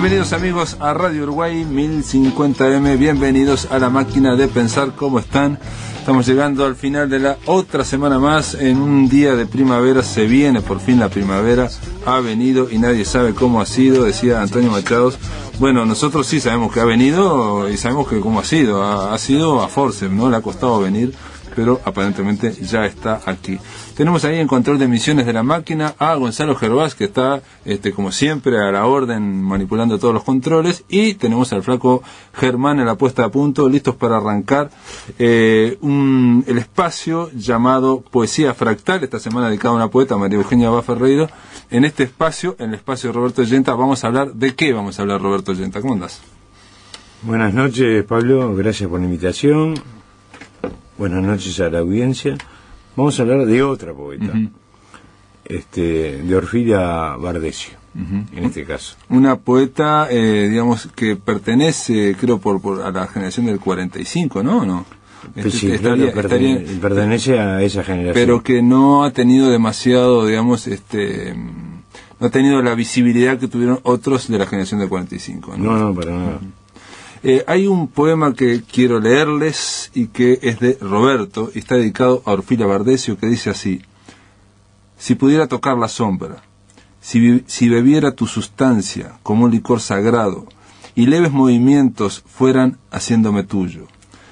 Bienvenidos amigos a Radio Uruguay 1050M, bienvenidos a la máquina de pensar. ¿Cómo están? Estamos llegando al final de la otra semana más, en un día de primavera. Se viene por fin la primavera, ha venido y nadie sabe cómo ha sido, decía Antonio Machado. Bueno, nosotros sí sabemos que ha venido y sabemos que cómo ha sido a forceps, ¿no? Le ha costado venir, pero aparentemente ya está aquí. Tenemos ahí en control de emisiones de la máquina a Gonzalo Gervás, que está, como siempre, a la orden, manipulando todos los controles, y tenemos al flaco Germán en la puesta a punto, listos para arrancar el espacio llamado Poesía Fractal, esta semana dedicado a una poeta, María Eugenia Bá Ferreiro. En este espacio, en el espacio de Roberto Yenta, vamos a hablar, ¿de qué vamos a hablar, Roberto Yenta? ¿Cómo andás? Buenas noches, Pablo, gracias por la invitación. Buenas noches a la audiencia. Vamos a hablar de otra poeta, de Orfila Bardesio, en este caso. Una poeta, digamos, que pertenece, creo, a la generación del 45, ¿no? ¿No? Sí, pertenece a esa generación. Pero que no ha tenido demasiado, digamos, no ha tenido la visibilidad que tuvieron otros de la generación del 45, ¿no? No, para nada. Hay un poema que quiero leerles y que es de Roberto y está dedicado a Orfila Bardesio, que dice así: si pudiera tocar la sombra, si bebiera tu sustancia como un licor sagrado y leves movimientos fueran haciéndome tuyo,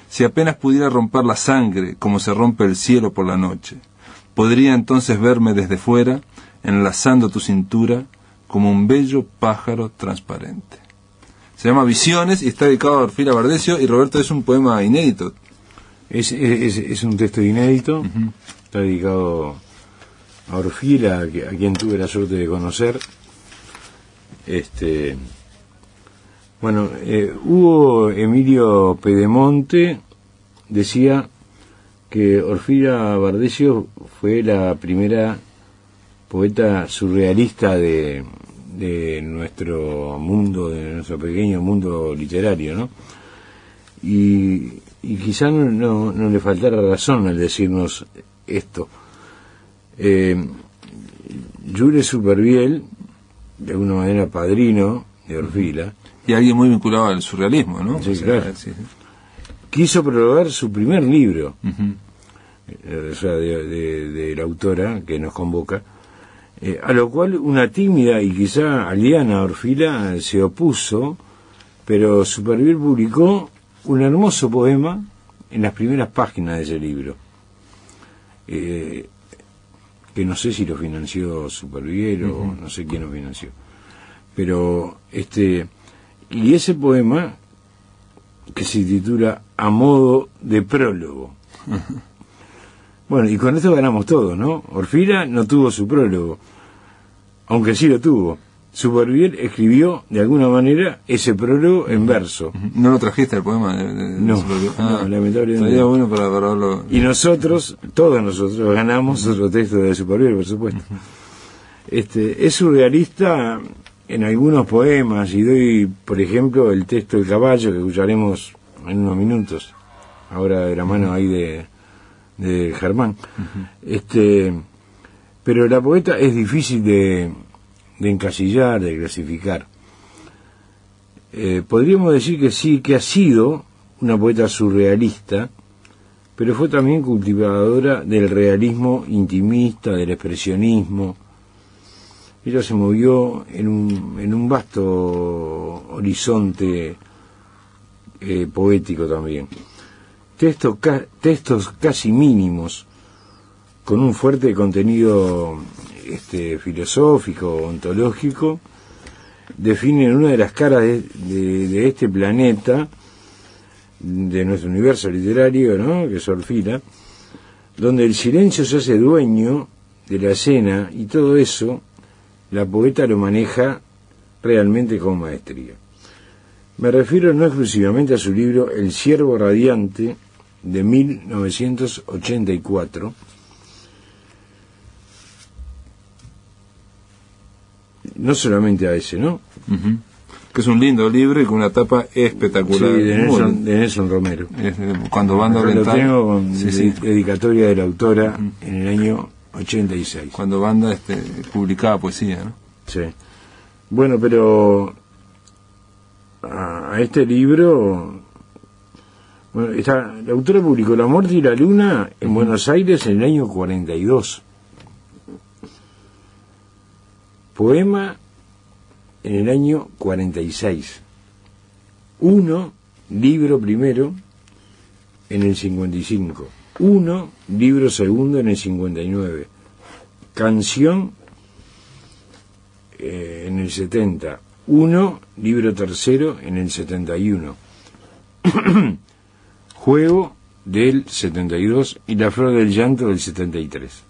si apenas pudiera romper la sangre como se rompe el cielo por la noche, podría entonces verme desde fuera enlazando tu cintura como un bello pájaro transparente. Se llama Visiones y está dedicado a Orfila Bardesio, y Roberto, es un poema inédito. Es un texto inédito, está dedicado a Orfila, a quien tuve la suerte de conocer. Hugo Emilio Pedemonte decía que Orfila Bardesio fue la primera poeta surrealista de nuestro mundo, de nuestro pequeño mundo literario, ¿no? Y quizá no le faltara razón al decirnos esto. Jules Supervielle, de alguna manera padrino de Orfila, y alguien muy vinculado al surrealismo, ¿no? Sí, claro. Quiso prologar su primer libro, de la autora que nos convoca, a lo cual una tímida y quizá aliana Orfila se opuso, pero Supervielle publicó un hermoso poema en las primeras páginas de ese libro, que no sé si lo financió Supervielle o no sé quién lo financió, pero y ese poema, que se titula A modo de prólogo. Bueno, y con esto ganamos todo, ¿no? Orfila no tuvo su prólogo, aunque sí lo tuvo. Supervielle escribió, de alguna manera, ese prólogo en verso. ¿No lo trajiste el poema de no, Supervielle? No, lamentablemente. Sería bueno para verlo. Y todos nosotros ganamos otro texto de Supervielle, por supuesto. Es surrealista en algunos poemas, y doy, por ejemplo, el texto del caballo, que escucharemos en unos minutos, ahora de la mano ahí de Germán. Pero la poeta es difícil de encasillar, de clasificar. Podríamos decir que sí, que ha sido una poeta surrealista, pero fue también cultivadora del realismo intimista, del expresionismo. Ella se movió en un vasto horizonte poético también. Textos casi mínimos, con un fuerte contenido filosófico, ontológico, definen una de las caras de este planeta, de nuestro universo literario, ¿no?, que es Orfila, donde el silencio se hace dueño de la escena, y todo eso la poeta lo maneja realmente con maestría. Me refiero no exclusivamente a su libro El ciervo radiante, de 1984, no solamente a ese, ¿no? Que es un lindo libro y con una tapa espectacular. Sí, de Nelson Romero. Cuando Banda Oriental. Lo tengo con dedicatoria de la autora en el año 86. Cuando Banda publicaba poesía, ¿no? Sí. Bueno, pero a este libro. Bueno, la autora publicó La muerte y la luna en Buenos Aires en el año 42. Poema en el año 46. Libro primero en el 55. Libro segundo en el 59. Canción en el 70. Libro tercero en el 71. Juego del 72 y La flor del llanto del 73.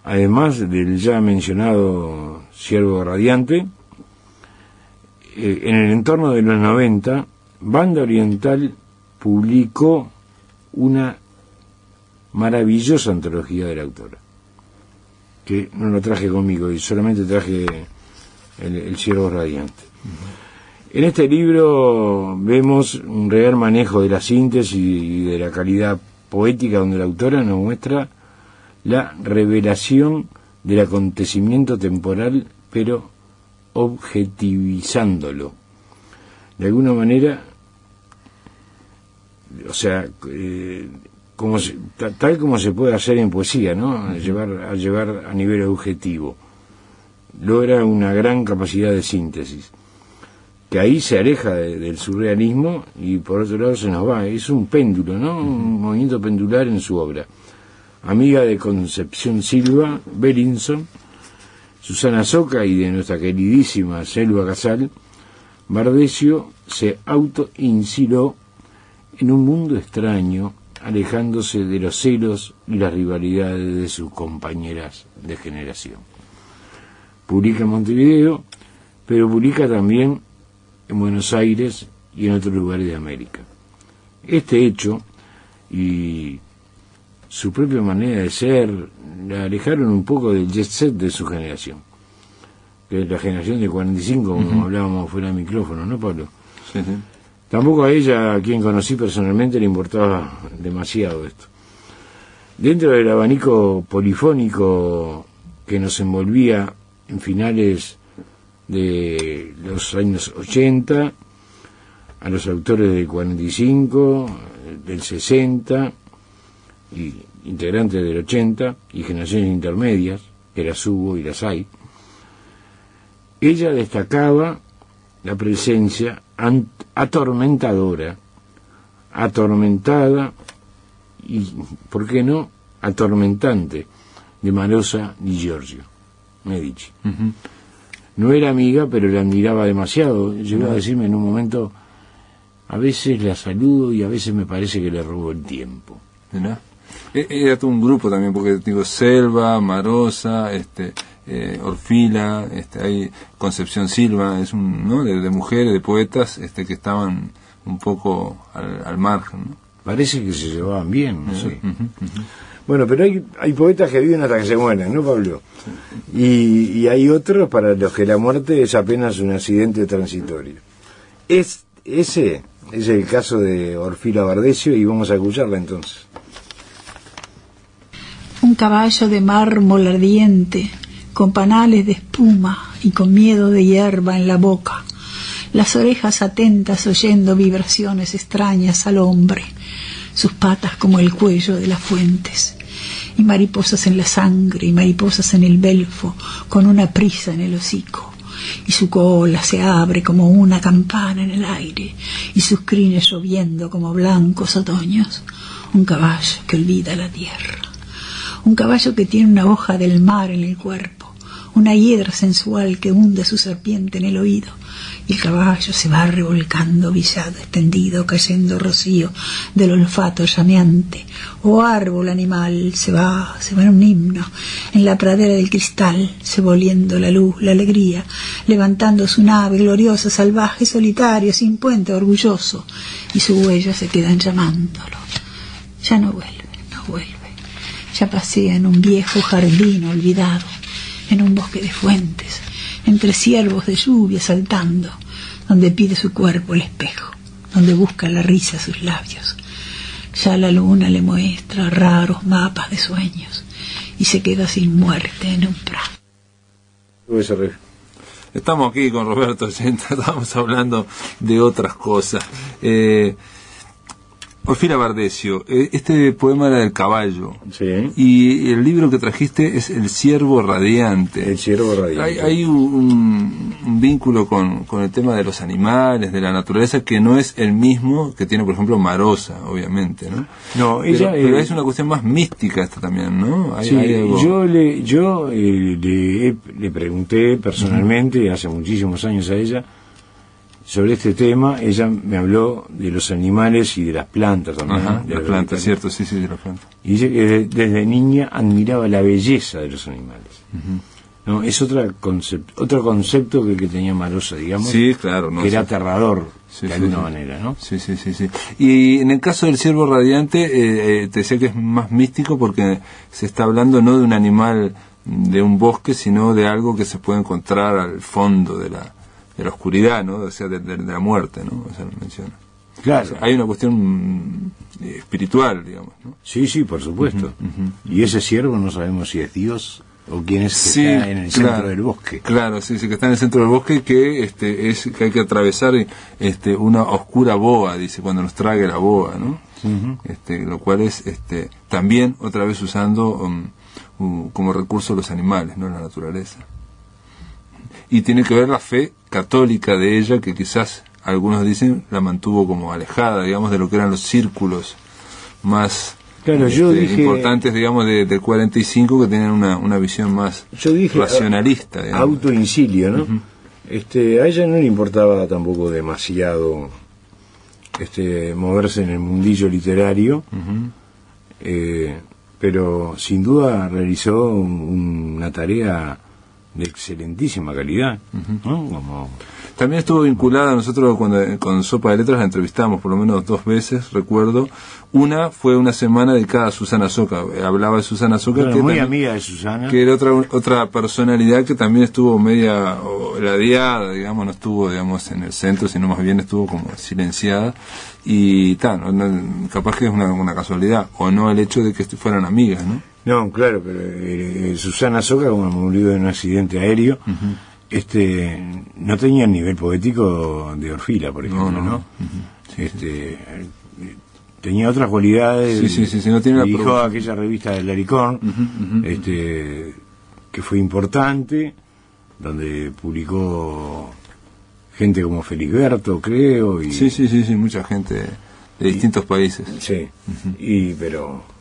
Además del ya mencionado Ciervo Radiante, en el entorno de los 90, Banda Oriental publicó una maravillosa antología de la autora, que no lo traje conmigo y solamente traje el Ciervo Radiante. En este libro vemos un real manejo de la síntesis y de la calidad poética, donde la autora nos muestra la revelación del acontecimiento temporal, pero objetivizándolo. De alguna manera, o sea, tal como se puede hacer en poesía, ¿no? A llevar a nivel objetivo. Logra una gran capacidad de síntesis, que ahí se aleja del surrealismo y por otro lado se nos va. Es un péndulo, ¿no? Un movimiento pendular en su obra. Amiga de Concepción Silva, Bellinson, Susana Soca y de nuestra queridísima Selva Casal, Bardesio se autoinsiló en un mundo extraño, alejándose de los celos y las rivalidades de sus compañeras de generación. Publica en Montevideo, pero publica también en Buenos Aires y en otros lugares de América. Este hecho y su propia manera de ser la alejaron un poco del jet set de su generación, que es la generación de 45, como hablábamos fuera de micrófono, ¿no, Pablo? Sí, sí. Tampoco a ella, a quien conocí personalmente, le importaba demasiado esto. Dentro del abanico polifónico que nos envolvía en finales de los años 80, a los autores del 45, del 60, y integrantes del 80, y generaciones intermedias, que las hubo y las hay, ella destacaba la presencia atormentada y, ¿por qué no?, atormentante de Marosa Di Giorgio, Medici. No era amiga, pero la admiraba demasiado. Llegó a decirme en un momento, a veces la saludo y a veces me parece que le robo el tiempo. ¿Verdad? Era todo un grupo también, porque digo, Selva, Marosa, Orfila, hay Concepción Silva, es un, ¿no?, de mujeres, de poetas, que estaban un poco al margen, ¿no? Parece que se llevaban bien, no sé. Bueno, pero hay poetas que viven hasta que se mueren, ¿no, Pablo? Y hay otros para los que la muerte es apenas un accidente transitorio. Ese es el caso de Orfila Bardesio, y vamos a escucharla entonces. Un caballo de mármol ardiente, con panales de espuma y con miedo de hierba en la boca, las orejas atentas oyendo vibraciones extrañas al hombre, sus patas como el cuello de las fuentes, y mariposas en la sangre y mariposas en el belfo, con una prisa en el hocico, y su cola se abre como una campana en el aire, y sus crines lloviendo como blancos otoños. Un caballo que olvida la tierra, un caballo que tiene una hoja del mar en el cuerpo, una hiedra sensual que hunde su serpiente en el oído, y el caballo se va revolcando, villado, extendido, cayendo rocío del olfato llameante. Oh árbol animal, se va en un himno, en la pradera del cristal, se va oliendo la luz, la alegría, levantando su nave gloriosa, salvaje, solitario, sin puente, orgulloso, y sus huellas se quedan llamándolo. Ya no vuelve, ya pasea en un viejo jardín olvidado, en un bosque de fuentes, entre ciervos de lluvia saltando, donde pide su cuerpo el espejo, donde busca la risa sus labios. Ya la luna le muestra raros mapas de sueños y se queda sin muerte en un prado. Estamos aquí con Roberto Yenta, estamos hablando de otras cosas. Orfila Bardesio, este poema era del caballo. Sí. Y el libro que trajiste es El Ciervo Radiante. El Ciervo Radiante. Hay un vínculo con el tema de los animales, de la naturaleza, que no es el mismo que tiene, por ejemplo, Marosa, obviamente, ¿no? No, ella... Pero es una cuestión más mística esta también, ¿no? Sí, yo le pregunté personalmente, hace muchísimos años a ella, sobre este tema. Ella me habló de los animales y de las plantas también. Ajá, de las plantas, cierto, sí, de las plantas. Y dice que desde niña admiraba la belleza de los animales. No, es otro concepto que el que tenía Marosa, digamos. Sí, claro. No, que era aterrador, sí, de alguna manera, ¿no? Sí. Y en el caso del ciervo radiante, te decía que es más místico porque se está hablando no de un animal de un bosque, sino de algo que se puede encontrar al fondo de la oscuridad, ¿no? O sea, de la muerte, ¿no? O sea, lo menciona. Claro. O sea, hay una cuestión espiritual, digamos, ¿no? Sí, por supuesto. Y ese ciervo no sabemos si es Dios o quién es que está en el centro del bosque. Claro, sí, que está en el centro del bosque, que que hay que atravesar una oscura boa, dice, cuando nos trague la boa, ¿no? Lo cual es también otra vez usando como recurso los animales, ¿no? La naturaleza. Y tiene que ver la fe católica de ella, que quizás algunos dicen la mantuvo como alejada, digamos, de lo que eran los círculos más importantes, digamos, del 45, que tenían una visión más racionalista, digamos. Autoincilio, ¿no? A ella no le importaba tampoco demasiado moverse en el mundillo literario, pero sin duda realizó una tarea de excelentísima calidad, ¿no? También estuvo vinculada, nosotros con Sopa de Letras la entrevistamos por lo menos 2 veces, recuerdo. Una fue una semana dedicada a Susana Soca, hablaba de Susana Soca, que muy amiga de Susana, que era otra personalidad que también estuvo media ladeada, digamos, no estuvo, digamos, en el centro, sino más bien estuvo como silenciada, y capaz que es una casualidad, o no el hecho de que fueran amigas, ¿no? No, claro, pero Susana Soca, como murió en un accidente aéreo, no tenía el nivel poético de Orfila, por ejemplo, ¿no? Tenía otras cualidades. Sí, no tiene dirigió aquella revista del Laricón, que fue importante, donde publicó gente como Felisberto, creo. Y, sí, mucha gente de distintos países. Sí, pero...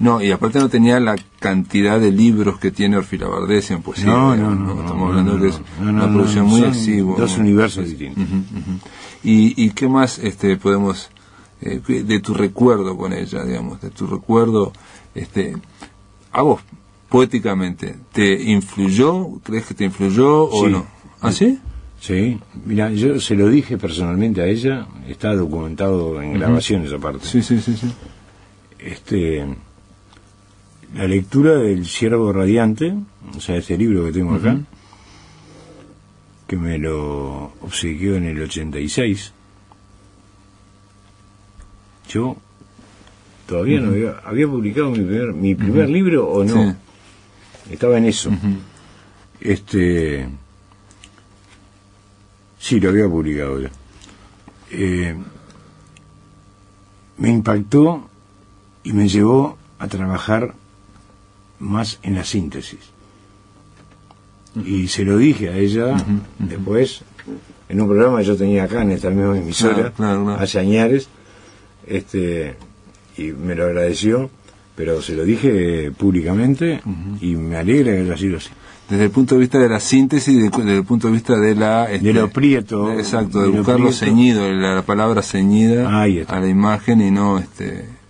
No, y aparte no tenía la cantidad de libros que tiene Orfila Bardesio en poesía. No, estamos hablando que es una producción muy exigua. Dos universos distintos. ¿Y qué más podemos, de tu recuerdo con ella, digamos, de tu recuerdo, a vos, poéticamente, ¿te influyó? ¿Crees que te influyó o no? ¿Ah, sí? Sí, mira, yo se lo dije personalmente a ella, está documentado en grabaciones aparte. Sí. La lectura del Ciervo Radiante, o sea, este libro que tengo acá, que me lo obsequió en el 86. Yo todavía no había publicado mi primer libro o no. Sí. Estaba en eso. Sí, lo había publicado ya. Me impactó y me llevó a trabajar más en la síntesis. Y se lo dije a ella después, en un programa que yo tenía acá en esta misma emisora, hace años, y me lo agradeció, pero se lo dije públicamente y me alegra que haya sido así. Desde el punto de vista de la síntesis, desde el punto de vista de de lo prieto. Exacto, de buscar lo ceñido, la palabra ceñida a la imagen y no,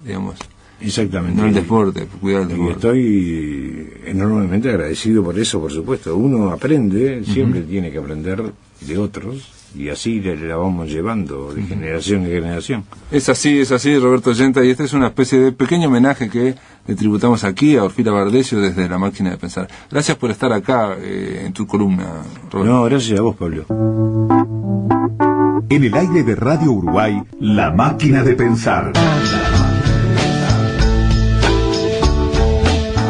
digamos... Exactamente. No el deporte, cuidar el deporte. Y estoy enormemente agradecido por eso, por supuesto. Uno aprende, siempre tiene que aprender de otros, y así la vamos llevando de generación en generación. Es así, Roberto Yenta, y esta es una especie de pequeño homenaje que le tributamos aquí a Orfila Bardesio desde La Máquina de Pensar. Gracias por estar acá en tu columna, Roberto. No, gracias a vos, Pablo. En el aire de Radio Uruguay, La Máquina de Pensar.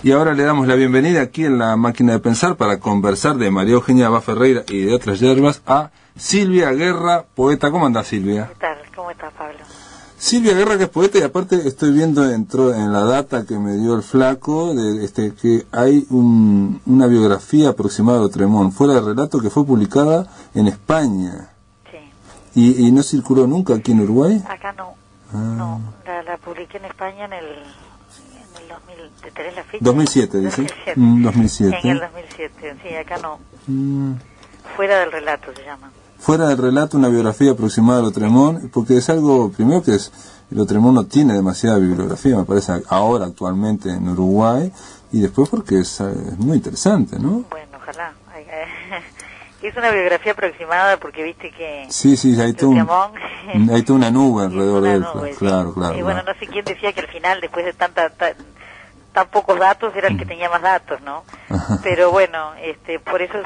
Y ahora le damos la bienvenida aquí en la máquina de pensar para conversar de María Eugenia Abad Ferreira y de otras yerbas a Silvia Guerra, poeta. ¿Cómo andás, Silvia? ¿Qué tal? ¿Cómo estás, Pablo? Silvia Guerra, que es poeta, y aparte estoy viendo entró en la data que me dio el flaco de que hay una biografía aproximada de Lautréamont, fuera de relato, que fue publicada en España. Sí. ¿Y no circuló nunca aquí en Uruguay? Acá no. No, la publiqué en España en el 2000, ¿te tenés la fecha? 2007, dice. 2007. En el 2007, sí, acá no. Fuera del relato se llama. Fuera del relato, una biografía aproximada de Lautréamont, porque es algo, primero que Lautréamont no tiene demasiada bibliografía, me parece, ahora actualmente en Uruguay, y después porque es muy interesante, ¿no? Bueno, ojalá. Es una biografía aproximada porque viste que... Sí, hay toda una nube alrededor de él, nube, claro. Y bueno, no sé quién decía que al final, después de tan pocos datos, era el que tenía más datos, ¿no? Ajá. Pero bueno, por eso es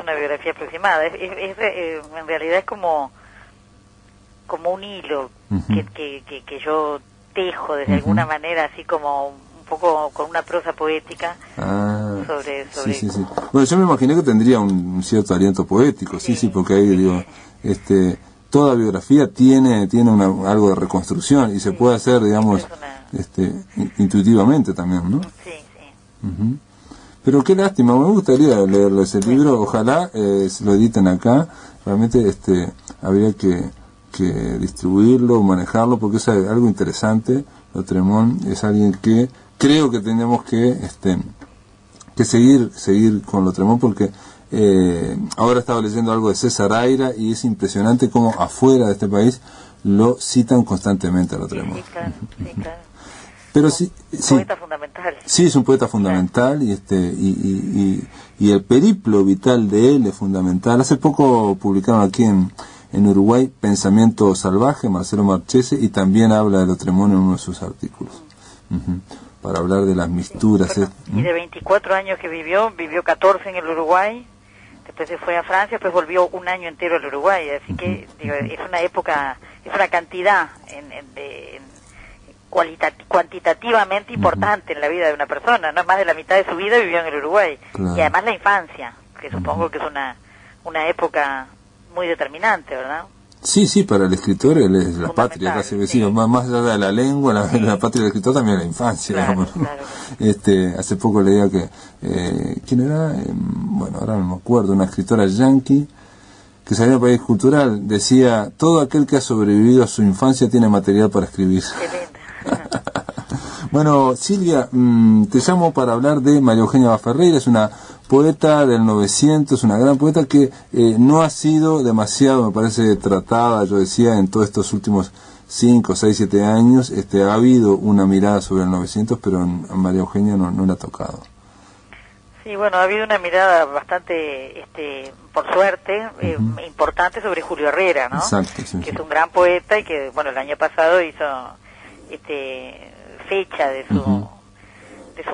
una biografía aproximada. En realidad es como un hilo que yo tejo desde alguna manera, así como un poco con una prosa poética sobre... Sí. Bueno, yo me imaginé que tendría un cierto aliento poético, sí, porque ahí digo, toda biografía tiene algo de reconstrucción y se puede hacer, digamos, intuitivamente también, ¿no? Sí. Pero qué lástima, me gustaría leerlo ese libro, ojalá se lo editen acá, realmente habría que distribuirlo, manejarlo, porque es algo interesante. Lautréamont es alguien que creo que tenemos que seguir con Lautréamont, porque ahora estaba leyendo algo de César Aira y es impresionante cómo afuera de este país lo citan constantemente a Lautréamont. Sí, claro. Pero Un poeta fundamental. Sí, es un poeta fundamental, y el periplo vital de él es fundamental. Hace poco publicaron aquí en Uruguay Pensamiento Salvaje, Marcelo Marchese, y también habla de Lautréamont en uno de sus artículos. Para hablar de las misturas. Y de 24 años que vivió 14 en el Uruguay, después se fue a Francia, después volvió un año entero al Uruguay, así que es una época, es una cantidad cuantitativamente importante en la vida de una persona, ¿no? Más de la mitad de su vida vivió en el Uruguay. Claro. Y además la infancia, que supongo que es una época muy determinante, ¿verdad? Sí, para el escritor él es la patria, casi vecino, más allá de la lengua, la patria del escritor también es la infancia, claro, digamos. Claro. Hace poco leía que, ¿quién era? Bueno, ahora no me acuerdo, una escritora yanqui, que salía del País Cultural, decía, todo aquel que ha sobrevivido a su infancia tiene material para escribir. Qué lindo. Bueno, Silvia, te llamo para hablar de María Eugenia Abad Ferreira. Es una poeta del 900, una gran poeta que no ha sido demasiado, me parece, tratada, yo decía, en todos estos últimos 5, 6, 7 años. Ha habido una mirada sobre el 900, pero a María Eugenia no le ha tocado. Sí, bueno, ha habido una mirada bastante, por suerte, importante sobre Julio Herrera, ¿no? Exacto, sí. Que es un gran poeta y que, bueno, el año pasado hizo fecha de su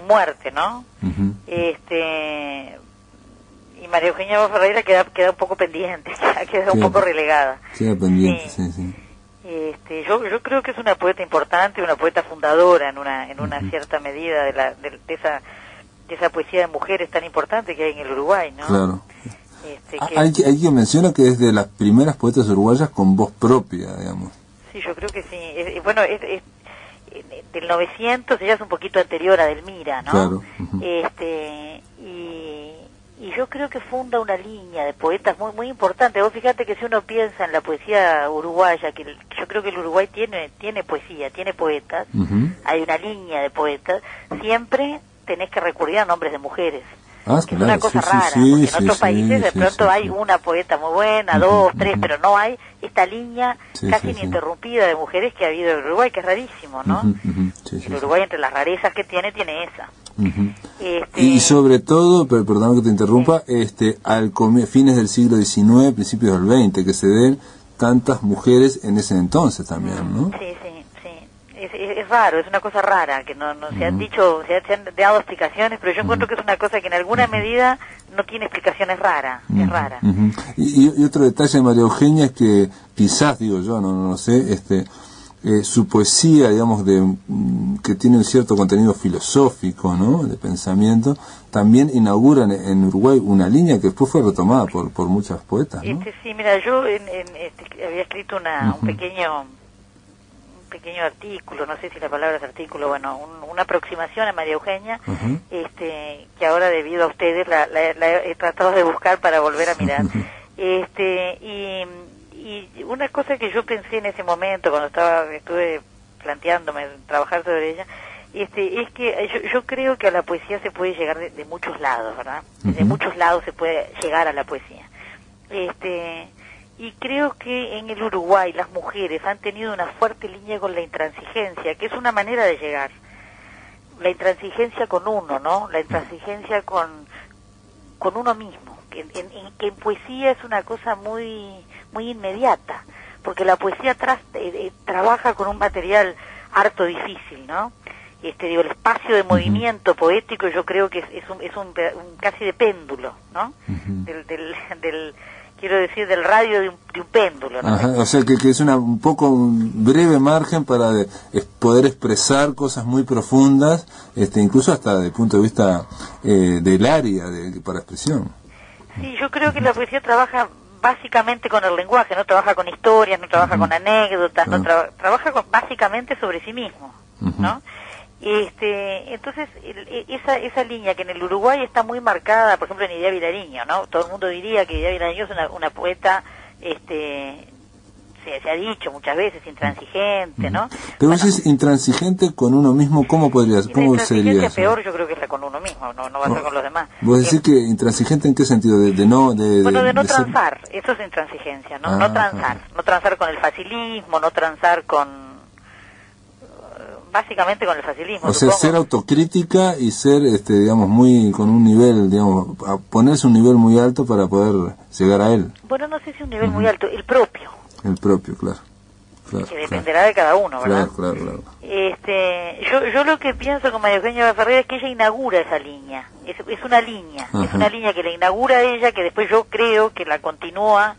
muerte, ¿no? Y María Eugenia Abad Ferreira queda un poco pendiente, queda un poco relegada. Queda pendiente, sí. Yo creo que es una poeta importante, una poeta fundadora en una cierta medida de esa poesía de mujeres tan importante que hay en el Uruguay, ¿no? Claro. Hay quien menciona que es de las primeras poetas uruguayas con voz propia, digamos. Sí, yo creo que sí. Bueno, es del 900, ella es un poquito anterior a Delmira, ¿no? Claro. Y yo creo que funda una línea de poetas muy muy importante. Vos fíjate que si uno piensa en la poesía uruguaya, que yo creo que el Uruguay tiene poesía, tiene poetas, hay una línea de poetas, siempre tenés que recurrir a nombres de mujeres. Que es una cosa rara, porque en otros países de pronto hay una poeta muy buena, 2, 3, pero no hay esta línea casi ininterrumpida de mujeres que ha habido en Uruguay, que es rarísimo, ¿no? El Uruguay, entre las rarezas que tiene esa. Y sobre todo, perdón que te interrumpa, al fines del siglo XIX, principios del XX, que se den tantas mujeres en ese entonces también, ¿no? Sí. Es raro, es una cosa rara, que no se han dicho, se han dado explicaciones, pero yo encuentro que es una cosa que en alguna medida no tiene explicación, es rara. Y otro detalle de María Eugenia es que, quizás, digo yo, no lo sé, su poesía, digamos, que tiene un cierto contenido filosófico, ¿no?, de pensamiento, también inauguran en Uruguay una línea que después fue retomada por muchas poetas, ¿no? Sí, mira, yo había escrito un pequeño artículo, no sé si la palabra es artículo, bueno, una aproximación a María Eugenia, que ahora debido a ustedes la he tratado de buscar para volver a mirar. Y una cosa que yo pensé en ese momento cuando estuve planteándome trabajar sobre ella, es que yo creo que a la poesía se puede llegar de muchos lados, ¿verdad? De muchos lados se puede llegar a la poesía. Y creo que en el Uruguay las mujeres han tenido una fuerte línea con la intransigencia, que es una manera de llegar. La intransigencia con uno, ¿no? La intransigencia con uno mismo, que en poesía es una cosa muy inmediata, porque la poesía trabaja con un material harto difícil, ¿no? El espacio de movimiento poético yo creo que es un casi de péndulo, ¿no? Quiero decir, del radio de un péndulo, ¿no? Ajá, o sea que es un poco un breve margen para poder expresar cosas muy profundas, incluso hasta desde el punto de vista del área para expresión. Sí, yo creo que la poesía trabaja básicamente con el lenguaje, no trabaja con historias, no trabaja con anécdotas, no trabaja básicamente sobre sí mismo, ¿no? Entonces esa línea que en el Uruguay está muy marcada, por ejemplo en Idea Vilariño, ¿no? Todo el mundo diría que Idea Vilariño es una poeta, se ha dicho muchas veces, intransigente, ¿no? Pero vos decís intransigente con uno mismo, ¿cómo sería eso? Peor yo creo que es la con uno mismo, no va a ser con los demás. ¿Vos decís que intransigente en qué sentido? De no transar, eso es intransigencia, ¿no? No transar con el facilismo, no transar básicamente con el facilismo. O sea, ser autocrítica y ser, digamos, muy con un nivel, digamos, a ponerse un nivel muy alto para poder llegar a él. Bueno, no sé si un nivel muy alto, el propio. El propio, claro. Que dependerá de cada uno, ¿verdad? Claro. Yo lo que pienso con María Eugenia Ferreira es que ella inaugura esa línea. Es una línea, es una línea que la inaugura ella, que después yo creo que la continúa,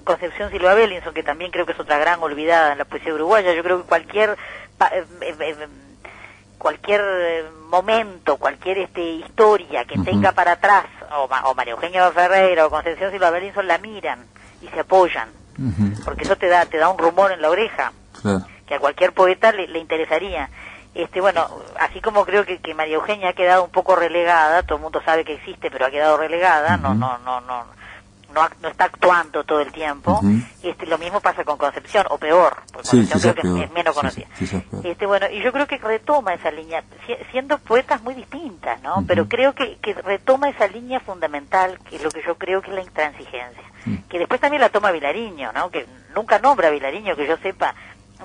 Concepción Silva Bellinson, que también creo que es otra gran olvidada en la poesía uruguaya. Yo creo que cualquier momento, cualquier historia que tenga para atrás, o María Eugenia Ferreira o Concepción Silva Bellinson la miran y se apoyan, porque eso te da un rumor en la oreja, que a cualquier poeta le interesaría. Bueno, así como creo que María Eugenia ha quedado un poco relegada, todo el mundo sabe que existe, pero ha quedado relegada, no está actuando todo el tiempo. Lo mismo pasa con Concepción, o peor, porque Concepción creo que es menos conocida. Bueno, y yo creo que retoma esa línea, siendo poetas muy distintas, ¿no? Pero creo que retoma esa línea fundamental, que es lo que yo creo que es la intransigencia, que después también la toma Vilariño, ¿no? Que nunca nombra a Vilariño, que yo sepa,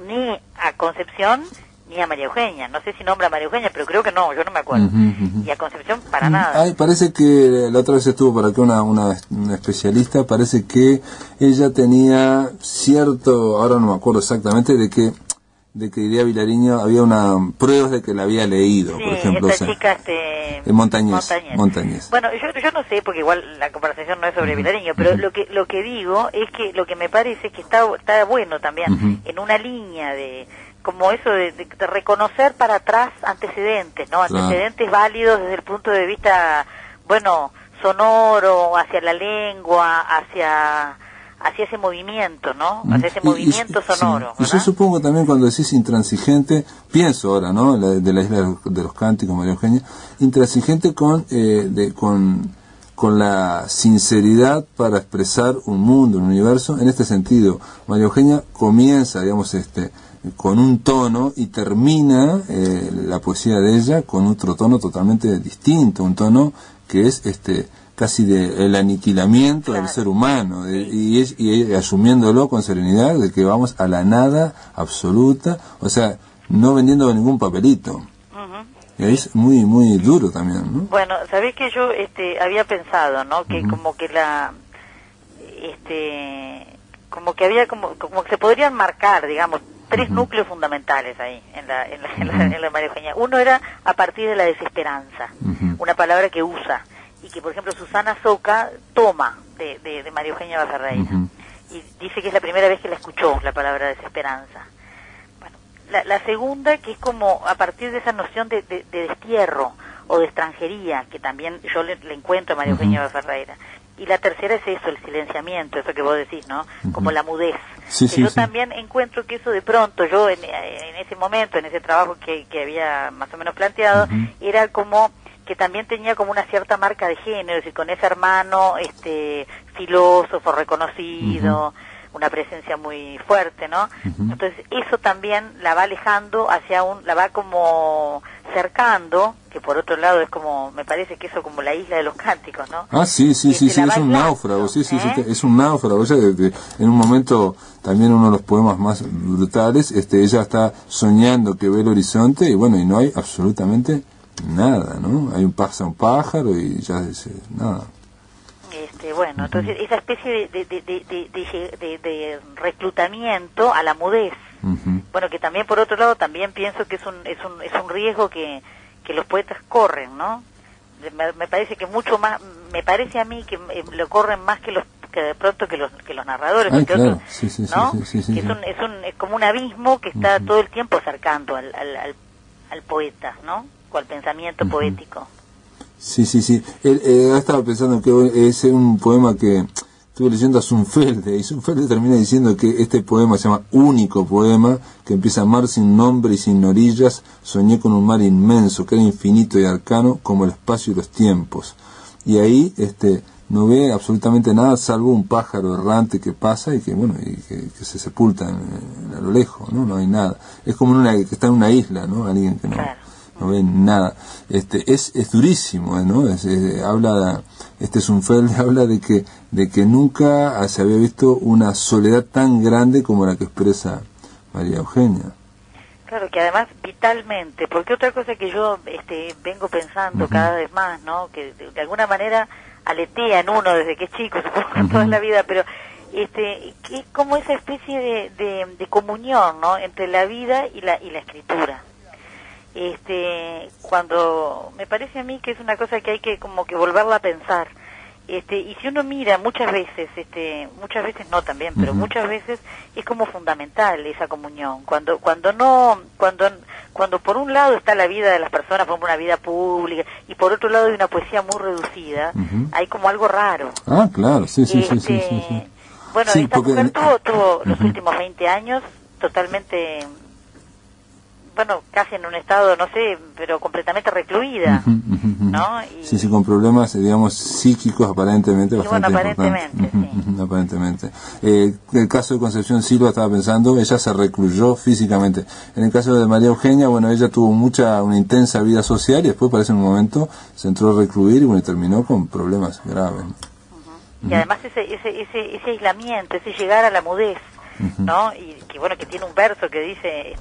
ni a Concepción ni a María Eugenia. No sé si nombra a María Eugenia, pero creo que no, yo no me acuerdo. Y a Concepción para nada. Parece que la otra vez estuvo por aquí una especialista, parece que ella tenía cierto, ahora no me acuerdo exactamente, de que Idea Vilariño había pruebas de que la había leído, por ejemplo. Esta chica, Montañés. Bueno, yo no sé, porque igual la conversación no es sobre Vilariño, pero lo que digo es que lo que me parece es que está bueno también, en una línea como eso de reconocer para atrás antecedentes, ¿no? Antecedentes válidos desde el punto de vista, sonoro, hacia la lengua, hacia ese movimiento, ¿no? Hacia ese movimiento sonoro. Sí. Y yo supongo también cuando decís intransigente, pienso ahora, ¿no? De la Isla de los Cánticos, María Eugenia, intransigente con la sinceridad para expresar un mundo, un universo. En este sentido, María Eugenia comienza, digamos, con un tono y termina la poesía de ella con otro tono totalmente distinto, un tono que es casi el aniquilamiento del ser humano, y asumiéndolo con serenidad de que vamos a la nada absoluta, o sea, no vendiendo ningún papelito. Y es muy muy duro también, ¿no? Bueno, sabés que yo había pensado, ¿no? Que como que como que había como que se podrían marcar, digamos, tres núcleos fundamentales ahí en la María Eugenia. Uno era a partir de la desesperanza, una palabra que usa y que, por ejemplo, Susana Soca toma de María Eugenia Ferreira. y dice que es la primera vez que la escuchó, la palabra desesperanza. Bueno, la segunda, que es como a partir de esa noción de destierro o de extranjería, que también yo le encuentro a María Eugenia Ferreira. Y la tercera es eso, el silenciamiento, eso que vos decís, ¿no? Como la mudez. Sí, yo también encuentro que eso de pronto, yo en ese momento, en ese trabajo que había más o menos planteado, era como que también tenía como una cierta marca de género, es decir, con ese hermano filósofo reconocido, una presencia muy fuerte, ¿no? Entonces eso también la va alejando la va como cercando, que por otro lado es como, me parece que eso como la isla de los cánticos, ¿no? Ah, sí, es un náufrago, es un náufrago. En un momento, también uno de los poemas más brutales, ella está soñando que ve el horizonte y bueno, y no hay absolutamente nada, ¿no? Pasa un pájaro y ya dice, nada. Bueno, entonces esa especie de reclutamiento a la mudez, bueno, que también por otro lado también pienso que es un riesgo que los poetas corren, ¿no? Me parece que mucho más, me parece a mí que lo corren más que de pronto que los narradores, claro. Otros, sí, ¿no? Sí, es como un abismo que está todo el tiempo acercando al poeta, ¿no? O al pensamiento poético. Sí. Estaba pensando que es un poema que estuve leyendo a Zunfelde, y Zunfelde termina diciendo que este poema se llama Único Poema, que empieza: mar sin nombre y sin orillas, soñé con un mar inmenso, que era infinito y arcano como el espacio y los tiempos. Y ahí no ve absolutamente nada salvo un pájaro errante que pasa y que se sepulta a lo lejos, ¿no? No hay nada. Es como que está en una isla, ¿no? Alguien que no ve nada. Es durísimo, ¿no? Zunfelde habla de que nunca se había visto una soledad tan grande como la que expresa María Eugenia. Claro, que además vitalmente, porque otra cosa que yo vengo pensando cada vez más, ¿no? Que de alguna manera aletea en uno desde que es chico, supongo, toda la vida, pero que es como esa especie de comunión, ¿no? Entre la vida y la escritura. Cuando me parece a mí que es una cosa que hay que como que volverla a pensar, y si uno mira muchas veces no también, pero muchas veces es como fundamental esa comunión, cuando por un lado está la vida de las personas, por una vida pública, y por otro lado hay una poesía muy reducida, hay como algo raro. Ah, claro, sí. Bueno, sí, esta mujer tuvo los últimos 20 años totalmente, bueno, casi en un estado, no sé, pero completamente recluida, ¿no? Sí, con problemas, digamos, psíquicos aparentemente bastante aparentemente, importantes. Aparentemente. El caso de Concepción Silva, estaba pensando, ella se recluyó físicamente. En el caso de María Eugenia, bueno, ella tuvo una intensa vida social y después, parece en un momento, se entró a recluir y terminó con problemas graves. Y además ese aislamiento, ese llegar a la mudez, ¿no? Y que tiene un verso que dice,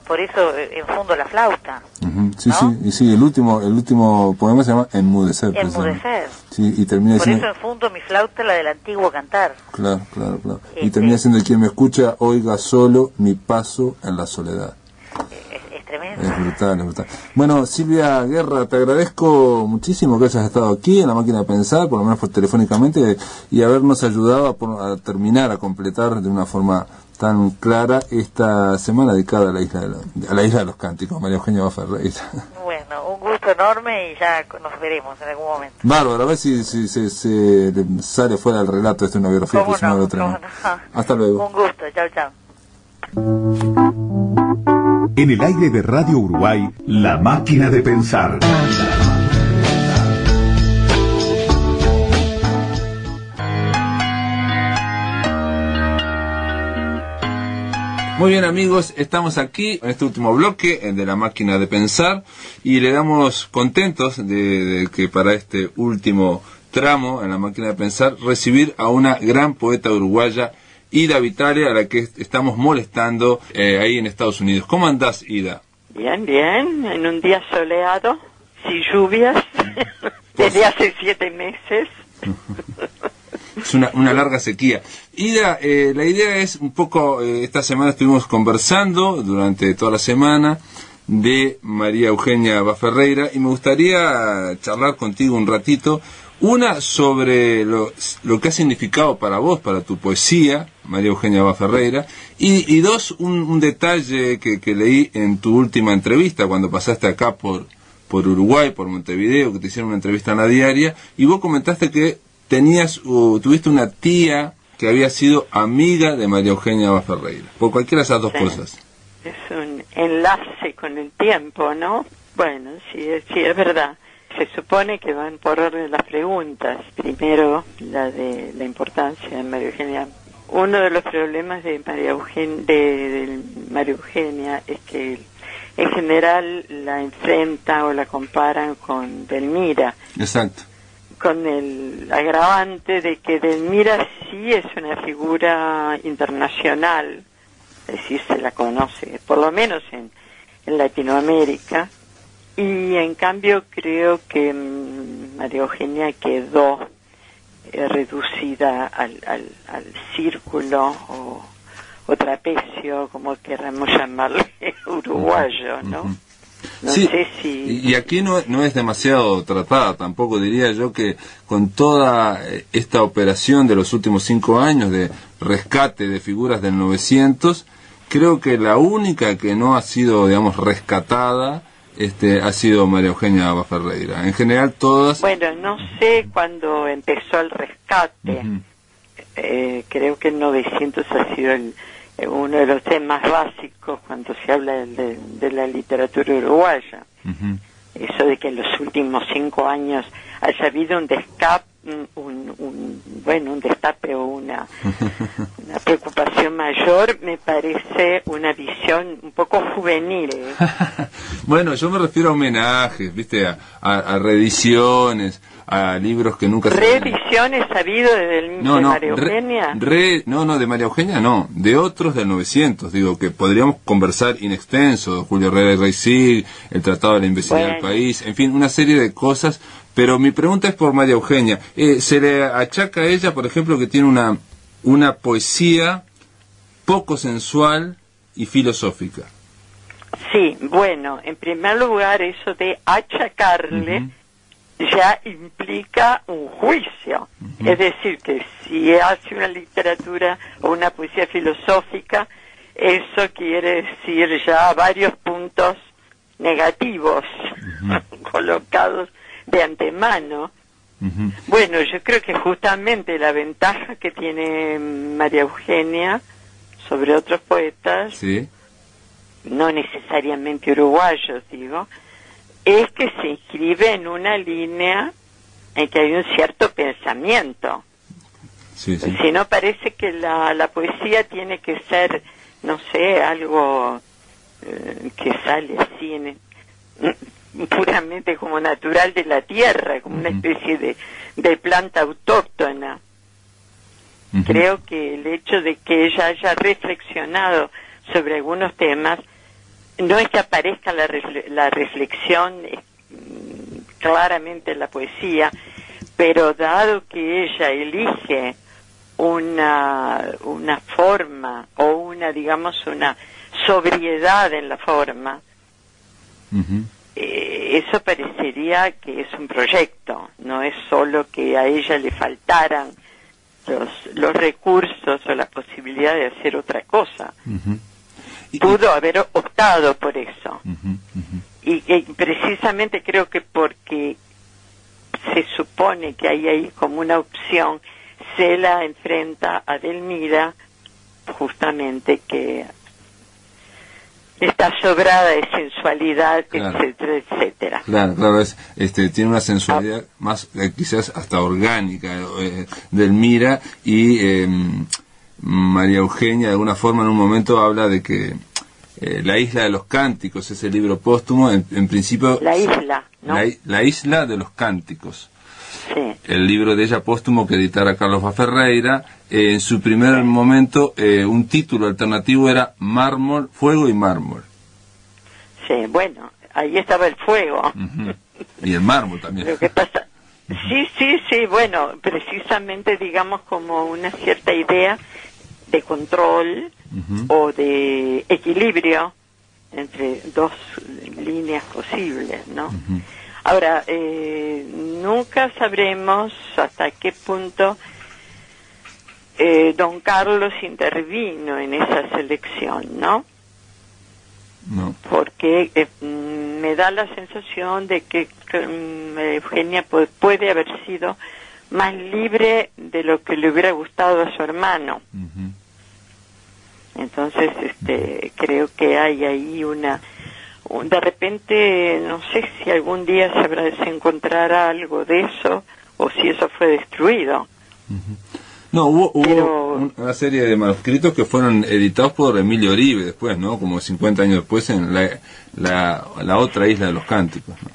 por eso enfundo la flauta. Sí, el último poema se llama Enmudecer. Enmudecer. Sí, y termina por diciendo, eso enfundo mi flauta, la del antiguo cantar. Claro. Y termina diciendo: quien me escucha oiga solo mi paso en la soledad. Es tremendo. Es brutal. Bueno, Silvia Guerra, te agradezco muchísimo que hayas estado aquí en La Máquina de Pensar, por lo menos telefónicamente, y habernos ayudado a completar de una forma tan clara esta semana dedicada a la isla de los cánticos, María Eugenia Ferreira. Bueno, un gusto enorme y ya nos veremos en algún momento. Bárbaro, a ver si se sale fuera del relato una biografía próxima de otra. No. Hasta luego. Un gusto, chao. En el aire de Radio Uruguay, La Máquina de Pensar. Muy bien, amigos, estamos aquí en este último bloque de La Máquina de Pensar y le damos contentos de que para este último tramo en La Máquina de Pensar recibir a una gran poeta uruguaya, Ida Vitale, a la que estamos molestando ahí en Estados Unidos. ¿Cómo andás, Ida? Bien, en un día soleado, sin lluvias, desde hace 7 meses. Es una larga sequía. Ida, la idea es un poco, esta semana estuvimos conversando durante toda la semana de María Eugenia Ferreira y me gustaría charlar contigo un ratito Una sobre lo que ha significado para vos, para tu poesía, María Eugenia Abad Ferreira, y dos, un detalle que leí en tu última entrevista, cuando pasaste acá por Uruguay, por Montevideo, que te hicieron una entrevista en La Diaria, y vos comentaste que tuviste una tía que había sido amiga de María Eugenia Abad Ferreira, por cualquiera de esas dos cosas. Es un enlace con el tiempo, ¿no? Bueno, sí, es verdad. Se supone que van por orden las preguntas. Primero, la de la importancia de María Eugenia. Uno de los problemas de María Eugenia es que en general la enfrenta o la comparan con Delmira. Exacto. Con el agravante de que Delmira sí es una figura internacional, es decir, se la conoce, por lo menos en Latinoamérica. Y en cambio creo que María Eugenia quedó reducida al círculo o trapecio, como queramos llamarle, uruguayo, ¿no? No sí, sé si... y aquí no es demasiado tratada, tampoco diría yo que con toda esta operación de los últimos 5 años de rescate de figuras del 900, creo que la única que no ha sido, digamos, rescatada ha sido María Eugenia Abad Ferreira. En general todas... Bueno, no sé cuándo empezó el rescate. Creo que el 900 ha sido uno de los temas básicos cuando se habla de la literatura uruguaya. Eso de que en los últimos 5 años haya habido un destape o una preocupación mayor, me parece una visión un poco juvenil. Bueno, yo me refiero a homenajes, ¿viste? A reediciones, a libros que nunca ¿Reediciones ha habido de María Eugenia? No, de María Eugenia no, de otros del 900, digo, que podríamos conversar in extenso, Julio Herrera y Rey Sig, el Tratado de la Imbecilidad del País, en fin, una serie de cosas, pero mi pregunta es por María Eugenia. Se le achaca a ella, por ejemplo, que tiene una poesía poco sensual y filosófica. Sí, bueno, en primer lugar, eso de achacarle ya implica un juicio. Es decir, que si hace una literatura o una poesía filosófica, eso quiere decir ya varios puntos negativos colocados de antemano. Bueno, yo creo que justamente la ventaja que tiene María Eugenia sobre otros poetas, no necesariamente uruguayos, digo, es que se inscribe en una línea en que hay un cierto pensamiento. Si no, parece que la poesía tiene que ser, no sé, algo que sale así puramente como natural de la tierra, como una especie de planta autóctona. Creo que el hecho de que ella haya reflexionado sobre algunos temas, no es que aparezca la reflexión claramente en la poesía, pero dado que ella elige una forma o una sobriedad en la forma, eso parecería que es un proyecto, no es solo que a ella le faltaran los recursos o la posibilidad de hacer otra cosa. Pudo haber optado por eso. Y precisamente creo que porque se supone que hay ahí como una opción, se la enfrenta a Delmira, justamente, que está sobrada de sensualidad, etcétera, etcétera. Claro, tiene una sensualidad más, quizás hasta orgánica, Delmira, y María Eugenia de alguna forma en un momento habla de que La Isla de los Cánticos, ese libro póstumo, en principio... La isla, ¿no? La Isla de los Cánticos. Sí. El libro de ella póstumo que editara Carlos Abad Ferreira, en su primer momento un título alternativo era Mármol, Fuego y Mármol. Sí, bueno, ahí estaba el fuego. Y el mármol también. Lo que pasa... Sí, bueno, precisamente digamos como una cierta idea de control o de equilibrio entre dos líneas posibles, ¿no? Ahora, nunca sabremos hasta qué punto don Carlos intervino en esa selección, ¿no? No. Porque me da la sensación de que Eugenia puede haber sido más libre de lo que le hubiera gustado a su hermano. Entonces, creo que hay ahí de repente, no sé si algún día se encontrará algo de eso o si eso fue destruido. No, hubo una serie de manuscritos que fueron editados por Emilio Oribe después, ¿no? Como 50 años después en la otra isla de los Cánticos, ¿no?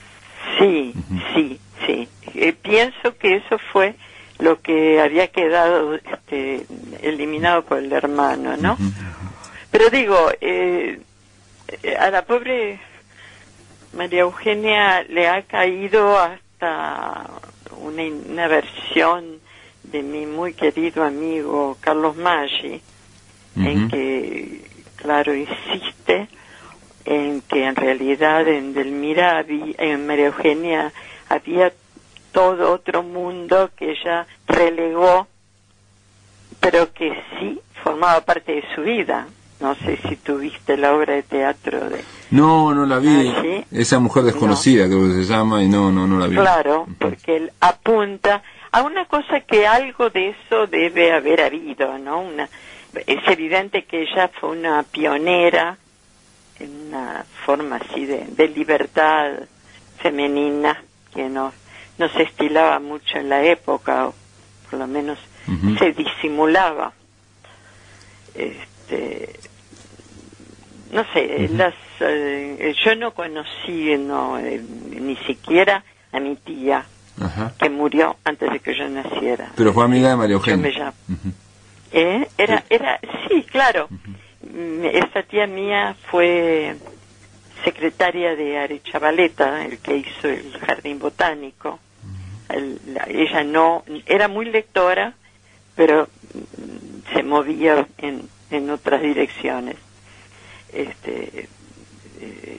Sí, sí. Pienso que eso fue lo que había quedado eliminado por el hermano, ¿no? Pero digo, a la pobre María Eugenia le ha caído hasta una versión de mi muy querido amigo Carlos Maggi, en que, claro, insiste en que en realidad en Delmira, en María Eugenia, había todo otro mundo que ella relegó, pero que sí formaba parte de su vida. No sé si tuviste la obra de teatro de... No la vi. ¿Ah, sí? Esa mujer desconocida, creo que se llama, y no la vi. Claro, porque él apunta a una cosa que algo de eso debe haber habido, ¿no? Es evidente que ella fue una pionera en una forma así de libertad femenina que no se estilaba mucho en la época, o por lo menos se disimulaba. No sé, yo no conocí ni siquiera a mi tía, que murió antes de que yo naciera. Pero fue amiga de María Eugenia. Sí, claro. Esta tía mía fue secretaria de Arechavaleta, el que hizo el jardín botánico. Ella no era muy lectora, pero se movía en otras direcciones.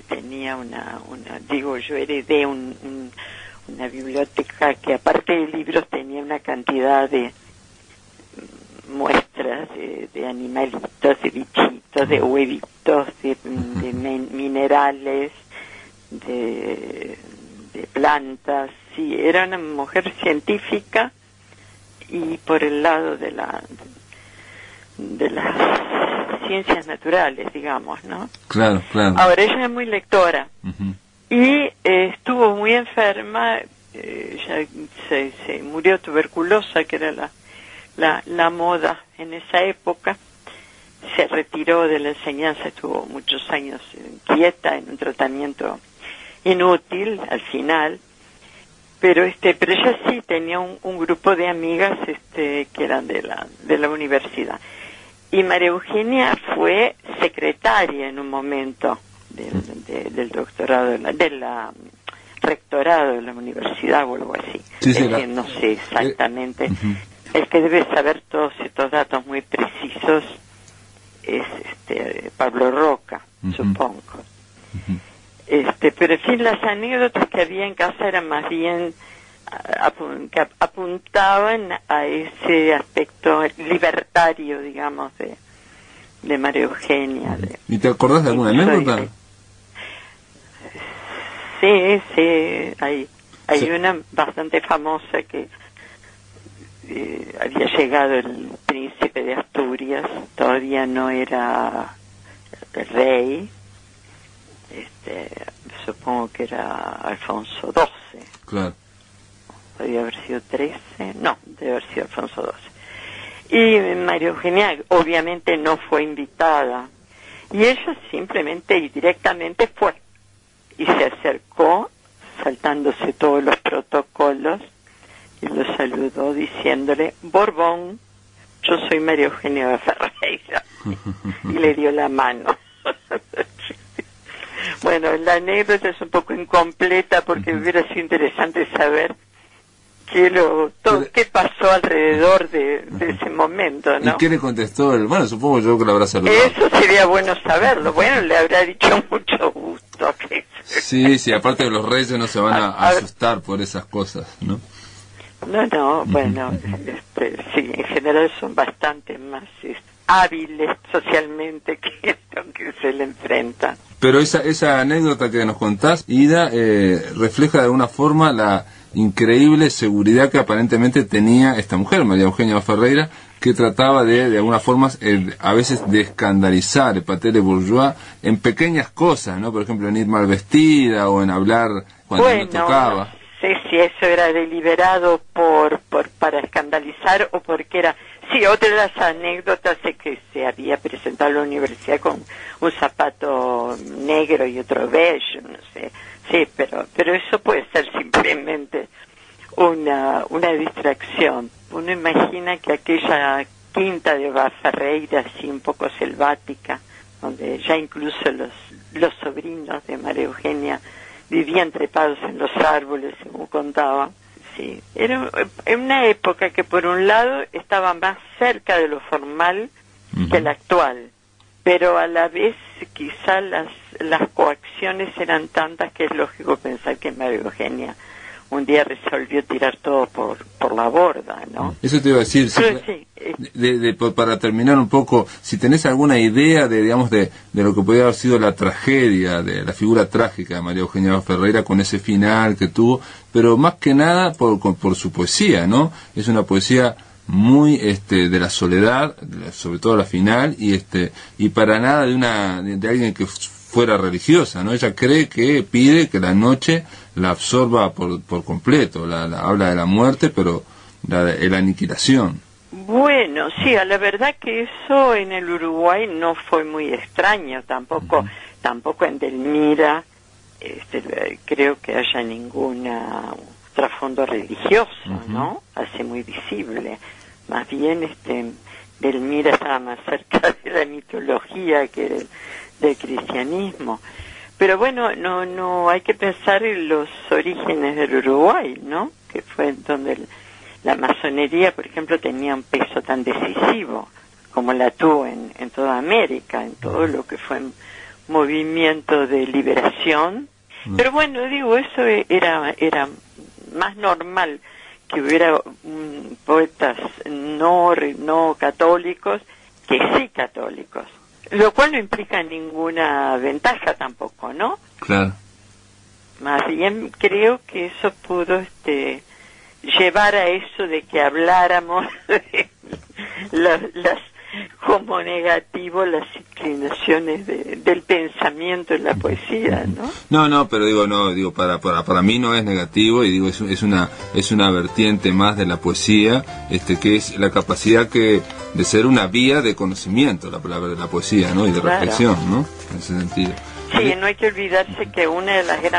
Tenía yo heredé una biblioteca que aparte de libros tenía una cantidad de muestras de animalitos, de bichitos, de huevitos, de minerales, de plantas. Sí, era una mujer científica, y por el lado de las ciencias naturales, digamos, ¿no? Claro. Ahora, ella es muy lectora, y estuvo muy enferma. Ella se murió tuberculosa, que era la moda en esa época. Se retiró de la enseñanza, estuvo muchos años quieta en un tratamiento inútil al final, pero ella sí tenía un grupo de amigas que eran de la universidad. Y María Eugenia fue secretaria en un momento del doctorado, del rectorado de la universidad o algo así. No sé exactamente. El que debe saber todos estos datos muy precisos es Pablo Roca, supongo. Pero en fin, las anécdotas que había en casa eran más bien que apuntaban a ese aspecto libertario, digamos, de María Eugenia. ¿Y te acordás de alguna anécdota? Sí, hay una bastante famosa que había llegado el príncipe de Asturias, todavía no era el rey, supongo que era Alfonso XII. Claro. Podría haber sido 13, no, debe haber sido Alfonso XII. Y María Eugenia obviamente no fue invitada, y ella simplemente y directamente fue, y se acercó saltándose todos los protocolos, y lo saludó diciéndole: Borbón, yo soy María Eugenia de Ferreira, y le dio la mano. Bueno, la anécdota es un poco incompleta porque hubiera sido interesante saber qué pasó alrededor de ese momento, ¿no? ¿Y qué le contestó él? Bueno, supongo yo que lo habrá saludado. Eso sería bueno saberlo. Bueno, le habrá dicho mucho gusto, Sí, sí, aparte de los reyes no se van a asustar por esas cosas, ¿no? No, bueno, sí, en general son bastante más hábiles socialmente que lo que se le enfrentan. Pero esa anécdota que nos contás, Ida, refleja de alguna forma la increíble seguridad que aparentemente tenía esta mujer, María Eugenia Ferreira, que trataba de alguna forma a veces de escandalizar el paté de bourgeois en pequeñas cosas, ¿no? Por ejemplo, en ir mal vestida o en hablar cuando no tocaba. No sé si eso era deliberado para escandalizar o porque era... Sí, otra de las anécdotas es que se había presentado a la universidad con un zapato negro y otro beige, no sé. Sí, pero eso puede ser simplemente una distracción. Uno imagina que aquella quinta de Ferreira, así un poco selvática, donde ya incluso los sobrinos de María Eugenia vivían trepados en los árboles, según contaba. Sí, era una época que por un lado estaba más cerca de lo formal que la actual, pero a la vez quizá las coacciones eran tantas que es lógico pensar que María Eugenia un día resolvió tirar todo por la borda, ¿no? Eso te iba a decir, para terminar un poco, si tenés alguna idea de lo que podría haber sido la tragedia, de la figura trágica de María Eugenia Ferreira con ese final que tuvo, pero más que nada por su poesía, ¿no? Es una poesía muy de la soledad, sobre todo la final, y para nada de alguien que fuera religiosa, ¿no? Ella pide que la noche la absorba por completo, habla de la muerte, pero de la aniquilación. Bueno, sí, a la verdad que eso en el Uruguay no fue muy extraño, tampoco en Delmira creo que haya ningún trasfondo religioso, ¿no? Así muy visible. Más bien Delmira estaba más cerca de la mitología que del cristianismo. Pero bueno, no hay que pensar en los orígenes del Uruguay, ¿no? Que fue donde la masonería, por ejemplo, tenía un peso tan decisivo como la tuvo en toda América, en todo lo que fue movimiento de liberación. Pero bueno, digo, eso era más normal que hubiera poetas no católicos que sí católicos. Lo cual no implica ninguna ventaja tampoco, ¿no? Claro. Más bien creo que eso pudo llevar a eso de que habláramos de las como negativo las inclinaciones del pensamiento en la poesía, ¿no? No, pero digo para mí no es negativo, y digo es una vertiente más de la poesía, que es la capacidad de ser una vía de conocimiento, la poesía, ¿no? Y de reflexión, ¿no? En ese sentido. Sí, no hay que olvidarse que una de las grandes